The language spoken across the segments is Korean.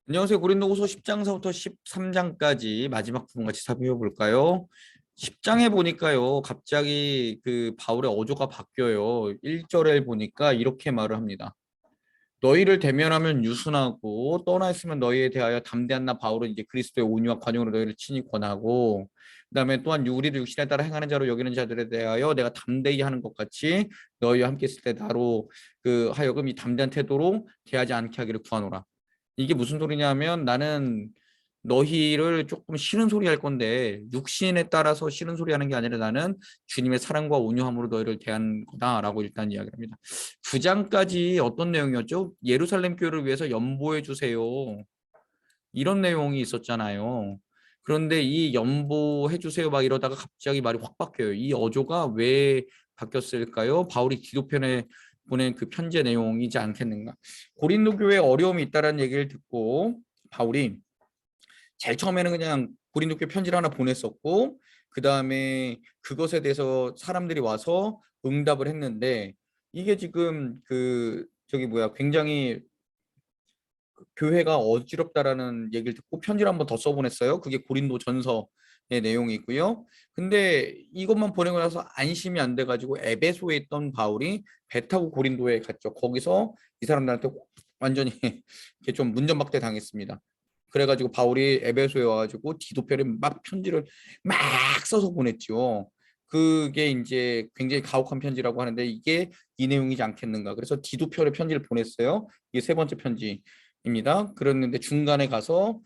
안녕하세요. 고린도후서 10장서부터 13장까지 마지막 부분 같이 살펴 볼까요? 10장에 보니까요. 갑자기 그 바울의 어조가 바뀌어요. 1절에 보니까 이렇게 말을 합니다. 너희를 대면하면 유순하고 떠나 있으면 너희에 대하여 담대한 나 바울은 이제 그리스도의 온유와 관용으로 너희를 친히 권하고, 그다음에 또한 우리를 육신에 따라 행하는 자로 여기는 자들에 대하여 내가 담대히 하는 것 같이 너희와 함께 있을 때 나로 하여금 이 담대한 태도로 대하지 않게 하기를 구하노라. 이게 무슨 소리냐면, 나는 너희를 조금 싫은 소리 할 건데 육신에 따라서 싫은 소리 하는 게 아니라 나는 주님의 사랑과 온유함으로 너희를 대한 거다라고 일단 이야기를 합니다. 9장까지 어떤 내용이었죠? 예루살렘 교회를 위해서 연보해 주세요. 이런 내용이 있었잖아요. 그런데 이 연보해 주세요 막 이러다가 갑자기 말이 확 바뀌어요. 이 어조가 왜 바뀌었을까요? 바울이 기도편에 보낸 그 편지의 내용이지 않겠는가? 고린도 교회에 어려움이 있다라는 얘기를 듣고 바울이 제일 처음에는 그냥 고린도 교회 편지를 하나 보냈었고, 그 다음에 그것에 대해서 사람들이 와서 응답을 했는데, 이게 지금 굉장히 교회가 어지럽다라는 얘기를 듣고 편지를 한번 더 써보냈어요. 그게 고린도 전서의 내용이 있고요. 근데 이것만 보내고 나서 안심이 안 돼가지고 에베소에 있던 바울이 배 타고 고린도에 갔죠. 거기서 이 사람들한테 완전히 이렇게 좀 문전박대 당했습니다. 그래가지고 바울이 에베소에 와가지고 디도편에 막 편지를 막 써서 보냈죠. 그게 이제 굉장히 가혹한 편지라고 하는데 이게 이 내용이지 않겠는가. 그래서 디도편에 편지를 보냈어요. 이게 세 번째 편지. 입니다. 그랬는데 중간에 가서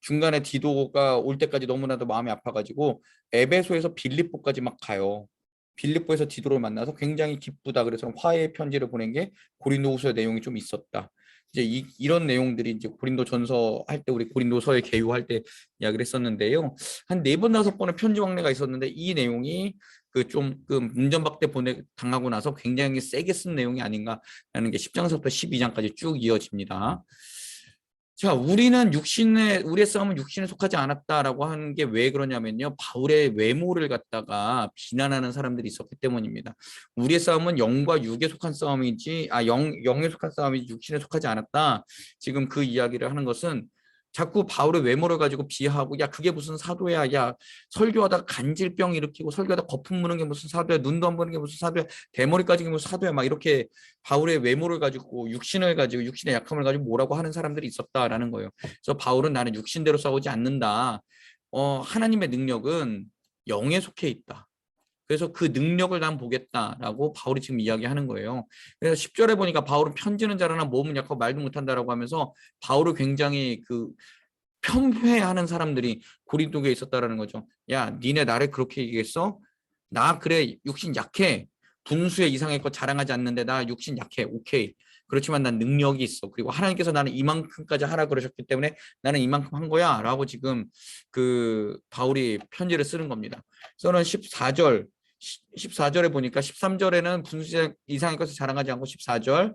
중간에 디도가 올 때까지 너무나도 마음이 아파가지고 에베소에서 빌립보까지 막 가요. 빌립보에서 디도를 만나서 굉장히 기쁘다. 그래서 화해의 편지를 보낸 게 고린도후서의 내용이 좀 있었다. 이제 이런 내용들이 이제 고린도 전서 할 때 우리 고린도서에 개요할 때 이야기를 했었는데요. 한 네 번 다섯 번의 편지 왕래가 있었는데 이 내용이 그 문전박대 보내 당하고 나서 굉장히 세게 쓴 내용이 아닌가라는 게 10장서부터 12장까지 쭉 이어집니다. 자, 우리의 싸움은 육신에 속하지 않았다라고 하는 게 왜 그러냐면요. 바울의 외모를 갖다가 비난하는 사람들이 있었기 때문입니다. 우리의 싸움은 영과 육에 속한 싸움이지, 영에 속한 싸움이지 육신에 속하지 않았다. 지금 그 이야기를 하는 것은 자꾸 바울의 외모를 가지고 비하하고, 야, 그게 무슨 사도야. 야, 설교하다가 간질병 일으키고 설교하다 거품 무는 게 무슨 사도야. 눈도 안 보는 게 무슨 사도야. 대머리 까지는 무슨 사도야. 막 이렇게 바울의 외모를 가지고 육신의 약함을 가지고 뭐라고 하는 사람들이 있었다라는 거예요. 그래서 바울은 나는 육신대로 싸우지 않는다. 하나님의 능력은 영에 속해 있다. 그래서 그 능력을 난 보겠다라고 바울이 지금 이야기하는 거예요. 그래서 10절에 보니까 바울은 편지는 잘하나 몸은 약하고 말도 못한다라고 하면서 바울을 굉장히 편회하는 사람들이 고린도에 있었다라는 거죠. 야, 니네 나를 그렇게 얘기했어? 나 그래 육신 약해. 분수의 이상의 것 자랑하지 않는데 나 육신 약해. 오케이. 그렇지만 난 능력이 있어. 그리고 하나님께서 나는 이만큼까지 하라 그러셨기 때문에 나는 이만큼 한 거야. 라고 지금 바울이 편지를 쓰는 겁니다. 저는 14절에 보니까 13절에는 분수의 이상의 것을 자랑하지 않고 14절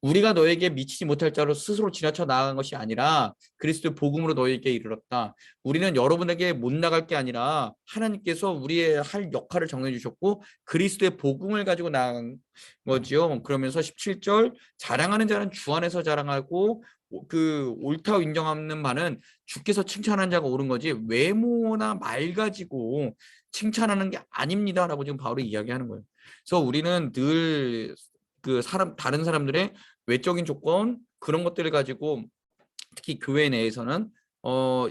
우리가 너에게 미치지 못할 자로 스스로 지나쳐 나아간 것이 아니라 그리스도의 복음으로 너에게 이르렀다. 우리는 여러분에게 못 나갈 게 아니라 하나님께서 우리의 할 역할을 정해 주셨고 그리스도의 복음을 가지고 나간 거지요. 그러면서 17절 자랑하는 자는 주 안에서 자랑하고 그 옳다고 인정하는 바는 주께서 칭찬하는 자가 옳은 거지 외모나 말 가지고 칭찬하는 게 아닙니다라고 지금 바울이 이야기하는 거예요. 그래서 우리는 늘 다른 사람들의 외적인 조건 그런 것들을 가지고 특히 교회 내에서는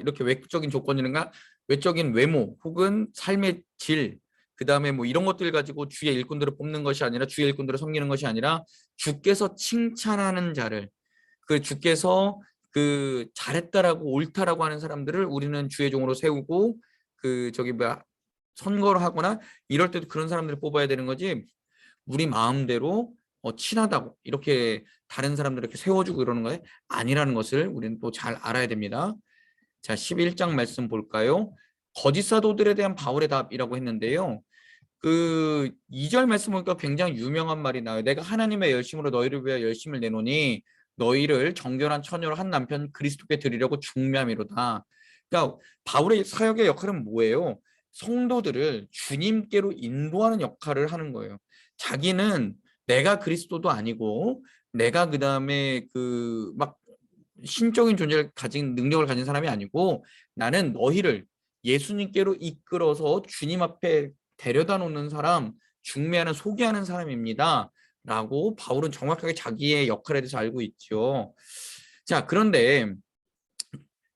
이렇게 외적인 조건이든가 외적인 외모 혹은 삶의 질 그다음에 뭐 이런 것들 가지고 주의 일꾼들을 뽑는 것이 아니라 주의 일꾼들을 섬기는 것이 아니라 주께서 칭찬하는 자를 주께서 잘했다라고 옳다라고 하는 사람들을 우리는 주의 종으로 세우고 선거를 하거나 이럴 때도 그런 사람들을 뽑아야 되는 거지 우리 마음대로 친하다고 이렇게 다른 사람들 이렇게 세워주고 이러는 거에 아니라는 것을 우리는 또 잘 알아야 됩니다. 자, 11장 말씀 볼까요? 거짓 사도들에 대한 바울의 답이라고 했는데요. 2절 말씀 보니까 굉장히 유명한 말이 나와요. 내가 하나님의 열심으로 너희를 위하여 열심을 내노니 너희를 정결한 처녀로 한 남편 그리스도께 드리려고 중매함이로다. 그러니까 바울의 사역의 역할은 뭐예요? 성도들을 주님께로 인도하는 역할을 하는 거예요. 자기는 내가 그리스도도 아니고 내가 그다음에 막 신적인 존재를 가진 능력을 가진 사람이 아니고 나는 너희를 예수님께로 이끌어서 주님 앞에 데려다 놓는 사람, 중매하는 소개하는 사람입니다. 라고 바울은 정확하게 자기의 역할에 대해서 알고 있죠. 자, 그런데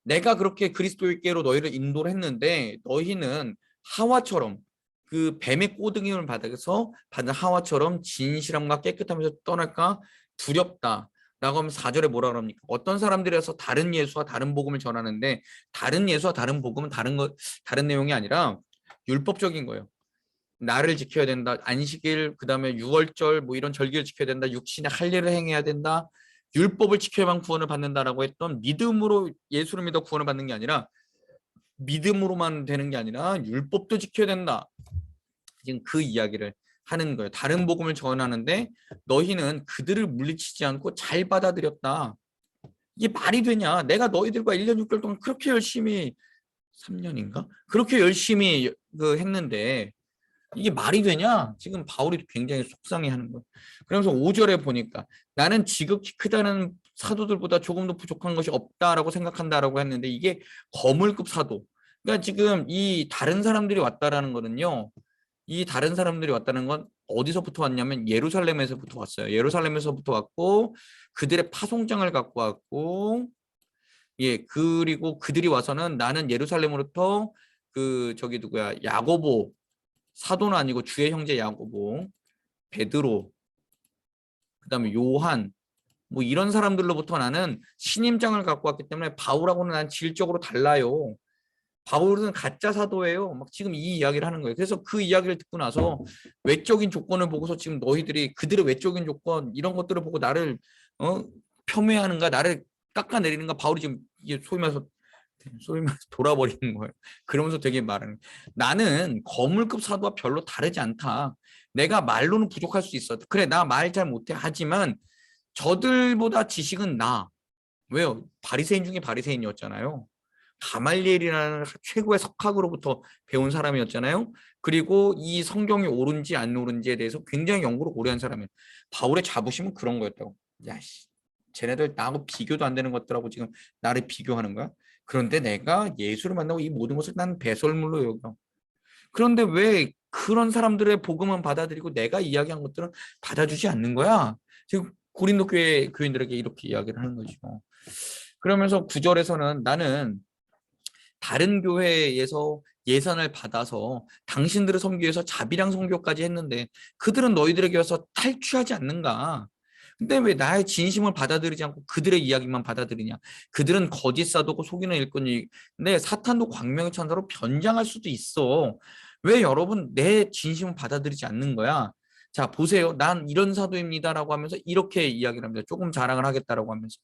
내가 그렇게 그리스도께로 너희를 인도를 했는데 너희는 하와처럼 그 뱀의 꼬드김을 받아서 받은 하와처럼 진실함과 깨끗함에서 떠날까 두렵다. 라고 하면 4절에 뭐라 그럽니까? 어떤 사람들에서 다른 예수와 다른 복음을 전하는데 다른 예수와 다른 복음은 다른 내용이 아니라 율법적인 거예요. 나를 지켜야 된다. 안식일, 그다음에 유월절 뭐 이런 절기를 지켜야 된다. 육신의 할 일을 행해야 된다. 율법을 지켜야만 구원을 받는다라고 했던 믿음으로 예수를 믿어 구원을 받는 게 아니라 믿음으로만 되는 게 아니라 율법도 지켜야 된다. 지금 그 이야기를 하는 거예요. 다른 복음을 전하는데 너희는 그들을 물리치지 않고 잘 받아들였다. 이게 말이 되냐? 내가 너희들과 1년 6개월 동안 그렇게 열심히 3년인가? 그렇게 열심히 했는데 이게 말이 되냐? 지금 바울이 굉장히 속상해하는 거예요. 그러면서 5절에 보니까 나는 지극히 크다는 사도들보다 조금 더 부족한 것이 없다라고 생각한다라고 했는데 이게 거물급 사도. 그러니까 지금 이 다른 사람들이 왔다라는 거는요. 이 다른 사람들이 왔다는 건 어디서부터 왔냐면 예루살렘에서부터 왔어요. 예루살렘에서부터 왔고 그들의 파송장을 갖고 왔고 예, 그리고 그들이 와서는 나는 예루살렘으로부터 저기 누구야? 야고보 사도는 아니고 주의 형제 야고보, 베드로, 그다음에 요한 뭐 이런 사람들로부터 나는 신임장을 갖고 왔기 때문에 바울하고는 난 질적으로 달라요. 바울은 가짜 사도예요. 막 지금 이 이야기를 하는 거예요. 그래서 그 이야기를 듣고 나서 외적인 조건을 보고서 지금 너희들이 그들의 외적인 조건 이런 것들을 보고 나를 폄훼하는가, 나를 깎아내리는가. 바울이 지금 이게 소위 말해서 돌아버리는 거예요. 그러면서 되게 말하는 나는 거물급 사도와 별로 다르지 않다. 내가 말로는 부족할 수 있어. 그래 나 말 잘 못해. 하지만 저들보다 지식은 나. 왜요? 바리새인 중에 바리새인이었잖아요. 가말리엘이라는 최고의 석학으로부터 배운 사람이었잖아요. 그리고 이 성경이 옳은지 안 옳은지에 대해서 굉장히 연구를 오래 한 사람이에요. 바울의 자부심은 그런 거였다고. 야씨, 쟤네들 나하고 비교도 안 되는 것들하고 지금 나를 비교하는 거야? 그런데 내가 예수를 만나고 이 모든 것을 난 배설물로 여겨. 그런데 왜 그런 사람들의 복음은 받아들이고 내가 이야기한 것들은 받아주지 않는 거야? 지금 고린도 교회 교인들에게 이렇게 이야기를 하는 거죠. 그러면서 9절에서는 나는 다른 교회에서 예산을 받아서 당신들을 섬기기 위해서 자비랑 선교까지 했는데 그들은 너희들에게 와서 탈취하지 않는가? 근데 왜 나의 진심을 받아들이지 않고 그들의 이야기만 받아들이냐? 그들은 거짓 사도고 속이는 일꾼이. 근데 사탄도 광명의 천사로 변장할 수도 있어. 왜 여러분 내 진심을 받아들이지 않는 거야? 자, 보세요. 난 이런 사도입니다라고 하면서 이렇게 이야기를 합니다. 조금 자랑을 하겠다라고 하면서.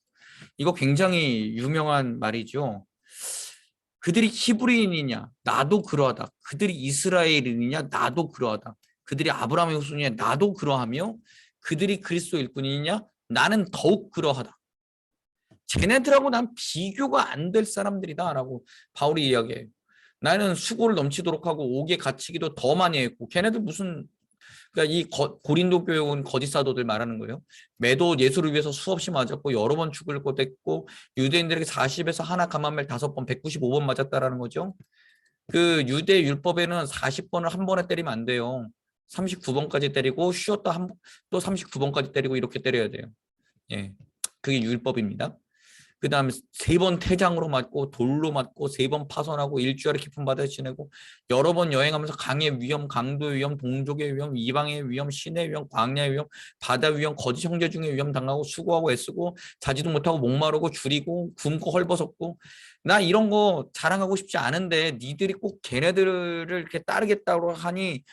이거 굉장히 유명한 말이죠. 그들이 히브리인이냐? 나도 그러하다. 그들이 이스라엘인이냐? 나도 그러하다. 그들이 아브라함의 후손이냐? 나도 그러하며 그들이 그리스도 일꾼이냐? 나는 더욱 그러하다. 쟤네들하고 난 비교가 안 될 사람들이다라고 바울이 이야기해요. 나는 수고를 넘치도록 하고 옥에 갇히기도 더 많이 했고 걔네들 무슨 그러니까 이 고린도 교회는 거짓 사도들 말하는 거예요. 매도 예수를 위해서 수없이 맞았고 여러 번 죽을 것 했고 유대인들에게 40에서 하나 감한말 5번 195번 맞았다라는 거죠. 그 유대 율법에는 40번을 한 번에 때리면 안 돼요. 39번까지 때리고 쉬었다 또 39번까지 때리고 이렇게 때려야 돼요. 예. 그게 율법입니다. 그 다음에 3번 태장으로 맞고 돌로 맞고 3번 파손하고 일주일에 깊은 바다에 지내고 여러 번 여행하면서 강의 위험, 강도의 위험, 동족의 위험, 이방의 위험, 신의 위험, 광야의 위험, 바다 위험, 거짓 형제 중에 위험 당하고 수고하고 애쓰고 자지도 못하고 목마르고 줄이고 굶고 헐벗었고 나 이런 거 자랑하고 싶지 않은데 니들이 꼭 걔네들을 이렇게 따르겠다고 하니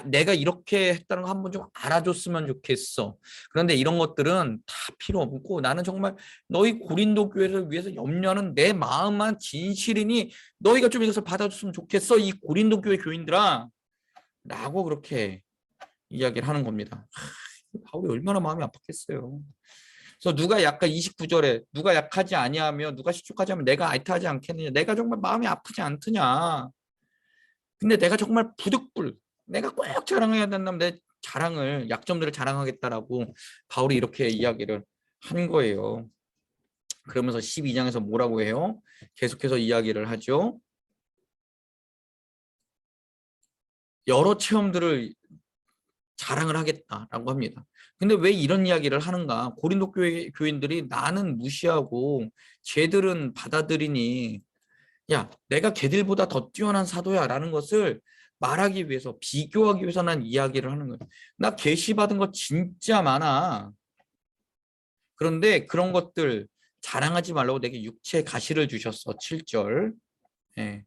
내가 이렇게 했다는 거 한번 좀 알아줬으면 좋겠어. 그런데 이런 것들은 다 필요 없고 나는 정말 너희 고린도 교회를 위해서 염려하는 내 마음만 진실이니 너희가 좀 이것을 받아줬으면 좋겠어. 이 고린도 교회 교인들아 라고 그렇게 이야기를 하는 겁니다. 바울이 얼마나 마음이 아팠겠어요. 그래서 누가 약간 29절에 누가 약하지 아니하며 누가 실족하지 않으면 내가 알타하지 않겠느냐. 내가 정말 마음이 아프지 않더냐. 근데 내가 정말 부득불 내가 꼭 자랑해야 된다면 내 약점들을 자랑하겠다라고 바울이 이렇게 이야기를 한 거예요. 그러면서 12장에서 뭐라고 해요? 계속해서 이야기를 하죠. 여러 체험들을 자랑을 하겠다라고 합니다. 근데 왜 이런 이야기를 하는가? 고린도 교인들이 나는 무시하고 쟤들은 받아들이니, 야, 내가 걔들보다 더 뛰어난 사도야 라는 것을 말하기 위해서, 비교하기 위해서 난 이야기를 하는 거예요. 나 계시 받은 거 진짜 많아. 그런데 그런 것들 자랑하지 말라고 내게 육체의 가시를 주셨어. 7절. 예.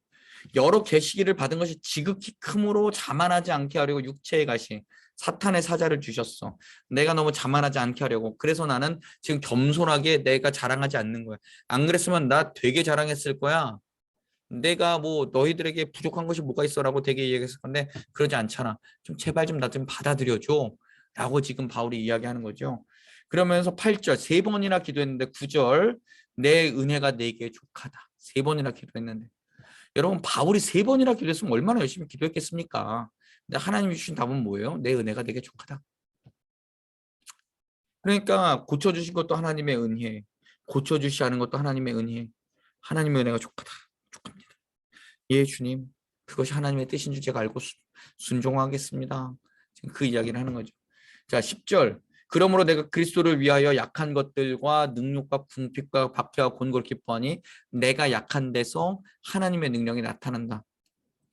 여러 계시기를 받은 것이 지극히 크므로 자만하지 않게 하려고 육체의 가시, 사탄의 사자를 주셨어. 내가 너무 자만하지 않게 하려고. 그래서 나는 지금 겸손하게 내가 자랑하지 않는 거야. 안 그랬으면 나 되게 자랑했을 거야. 내가 뭐 너희들에게 부족한 것이 뭐가 있어라고 되게 얘기했을 건데 그러지 않잖아. 좀 제발 좀 나 좀 받아들여줘 라고 지금 바울이 이야기하는 거죠. 그러면서 8절 3번이나 기도했는데 9절 내 은혜가 내게 족하다. 3번이나 기도했는데 여러분 바울이 3번이나 기도했으면 얼마나 열심히 기도했겠습니까? 근데 하나님이 주신 답은 뭐예요? 내 은혜가 내게 족하다. 그러니까 고쳐주신 것도 하나님의 은혜, 고쳐주시 하는 것도 하나님의 은혜, 하나님의 은혜가 족하다. 족합니다. 예, 주님. 그것이 하나님의 뜻인 줄 제가 알고 순종하겠습니다. 지금 그 이야기를 하는 거죠. 자, 10절. 그러므로 내가 그리스도를 위하여 약한 것들과 능력과 궁핍과 박해와 곤고를 기뻐하니 내가 약한 데서 하나님의 능력이 나타난다.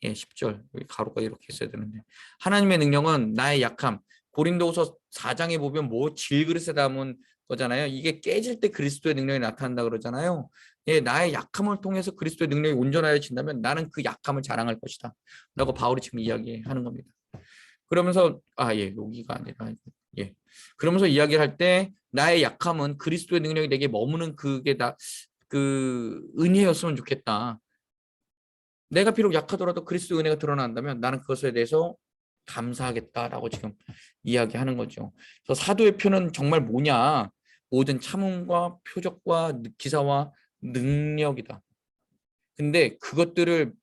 예, 10절. 여기 가로가 이렇게 있어야 되는데. 하나님의 능력은 나의 약함. 고린도후서 4장에 보면 뭐 질그릇에 담은 거잖아요. 이게 깨질 때 그리스도의 능력이 나타난다 그러잖아요. 예, 나의 약함을 통해서 그리스도의 능력이 온전하여진다면 나는 그 약함을 자랑할 것이다. 라고 바울이 지금 이야기하는 겁니다. 그러면서 예, 여기가 아니라 예. 그러면서 이야기를 할 때 나의 약함은 그리스도의 능력이 내게 머무는 그게 다 그 은혜였으면 좋겠다. 내가 비록 약하더라도 그리스도의 은혜가 드러난다면 나는 그것에 대해서 감사하겠다라고 지금 이야기하는 거죠. 그래서 사도의 표는 정말 뭐냐? 모든 참음과 표적과 기사와 능력이다. 근데 그것들을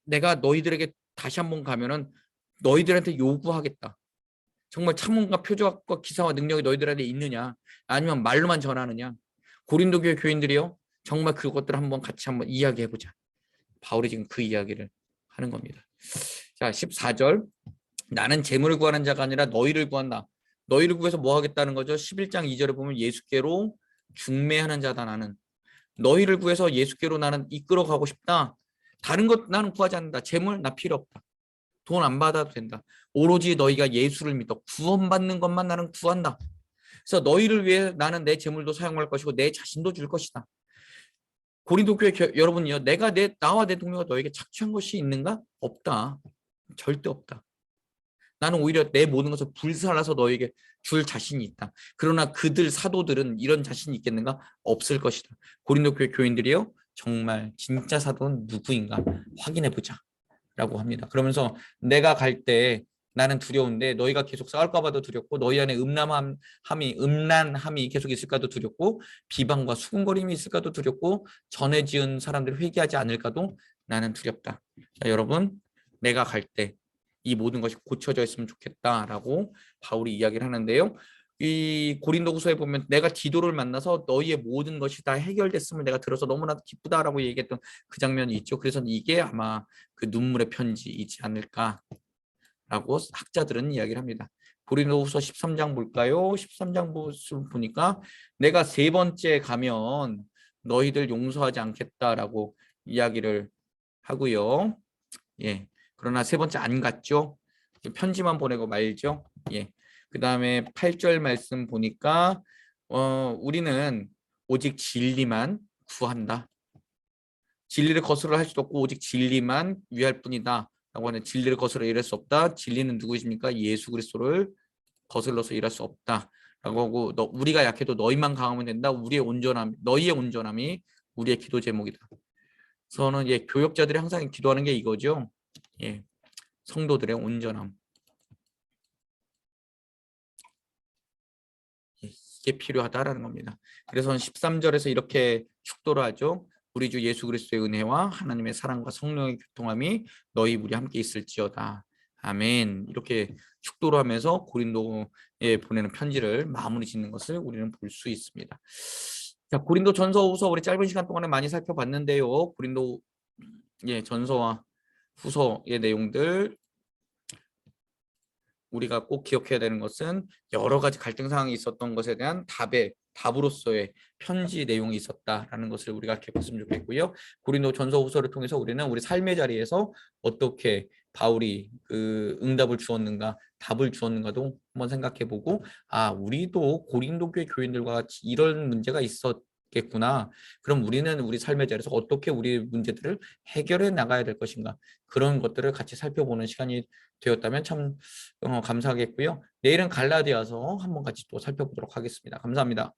내가 너희들에게 다시 한번 가면은 너희들한테 요구하겠다. 정말 참음과 표적과 기사와 능력이 너희들한테 있느냐? 아니면 말로만 전하느냐? 고린도 교회 교인들이요. 정말 그것들을 한번 같이 한번 이야기해 보자. 바울이 지금 그 이야기를 하는 겁니다. 자, 14절. 나는 재물을 구하는 자가 아니라 너희를 구한다. 너희를 구해서 뭐 하겠다는 거죠? 11장 2절에 보면 예수께로 중매하는 자다 나는. 너희를 구해서 예수께로 나는 이끌어 가고 싶다. 다른 것 나는 구하지 않는다. 재물 나 필요 없다. 돈 안 받아도 된다. 오로지 너희가 예수를 믿어 구원받는 것만 나는 구한다. 그래서 너희를 위해 나는 내 재물도 사용할 것이고 내 자신도 줄 것이다. 고린도 교회 여러분이요. 나와 내 동료가 너에게 착취한 것이 있는가? 없다. 절대 없다. 나는 오히려 내 모든 것을 불살라서 너에게 줄 자신이 있다. 그러나 그들 사도들은 이런 자신이 있겠는가? 없을 것이다. 고린도 교회 교인들이요. 정말 진짜 사도는 누구인가? 확인해 보자. 라고 합니다. 그러면서 내가 갈 때 나는 두려운데 너희가 계속 싸울까 봐도 두렵고 너희 안에 음란함이 계속 있을까도 두렵고 비방과 수군거림이 있을까도 두렵고 전에 지은 사람들이 회개하지 않을까도 나는 두렵다. 자, 여러분 내가 갈 때 이 모든 것이 고쳐져 있으면 좋겠다라고 바울이 이야기를 하는데요. 이 고린도후서에 보면 내가 디도를 만나서 너희의 모든 것이 다 해결됐음을 내가 들어서 너무나도 기쁘다라고 얘기했던 그 장면이 있죠. 그래서 이게 아마 그 눈물의 편지이지 않을까라고 학자들은 이야기를 합니다. 고린도후서 13장 볼까요? 13장 보니까 내가 3번째 가면 너희들 용서하지 않겠다라고 이야기를 하고요. 예. 그러나 3번째 안 갔죠. 편지만 보내고 말죠. 예. 그 다음에 8절 말씀 보니까 우리는 오직 진리만 구한다. 진리를 거스르 할 수도 없고 오직 진리만 위할 뿐이다. 라고 하는 진리를 거스르 일할 수 없다. 진리는 누구십니까? 예수 그리스도를 거슬러서 일할 수 없다. 라고 하고 우리가 약해도 너희만 강하면 된다. 너희의 온전함이 우리의 기도 제목이다. 저는 교역자들이 항상 기도하는 게 이거죠. 예, 성도들의 온전함. 이게 필요하다라는 겁니다. 그래서 13절에서 이렇게 축도를 하죠. 우리 주 예수 그리스도의 은혜와 하나님의 사랑과 성령의 교통함이 너희 우리 함께 있을지어다. 아멘. 이렇게 축도를 하면서 고린도에 보내는 편지를 마무리 짓는 것을 우리는 볼 수 있습니다. 자, 고린도 전서 후서 우리 짧은 시간 동안에 많이 살펴봤는데요. 고린도 전서와 후서의 내용들 우리가 꼭 기억해야 되는 것은 여러 가지 갈등 상황이 있었던 것에 대한 답으로서의 편지 내용이 있었다라는 것을 우리가 기억했으면 좋겠고요. 고린도 전서 후서를 통해서 우리는 우리 삶의 자리에서 어떻게 바울이 그 응답을 주었는가, 답을 주었는가도 한번 생각해보고, 우리도 고린도 교회 교인들과 같이 이런 문제가 있었겠구나. 그럼 우리는 우리 삶의 자리에서 어떻게 우리 문제들을 해결해 나가야 될 것인가, 그런 것들을 같이 살펴보는 시간이 되었다면 참 감사하겠고요. 내일은 갈라디아서 한번 같이 또 살펴보도록 하겠습니다. 감사합니다.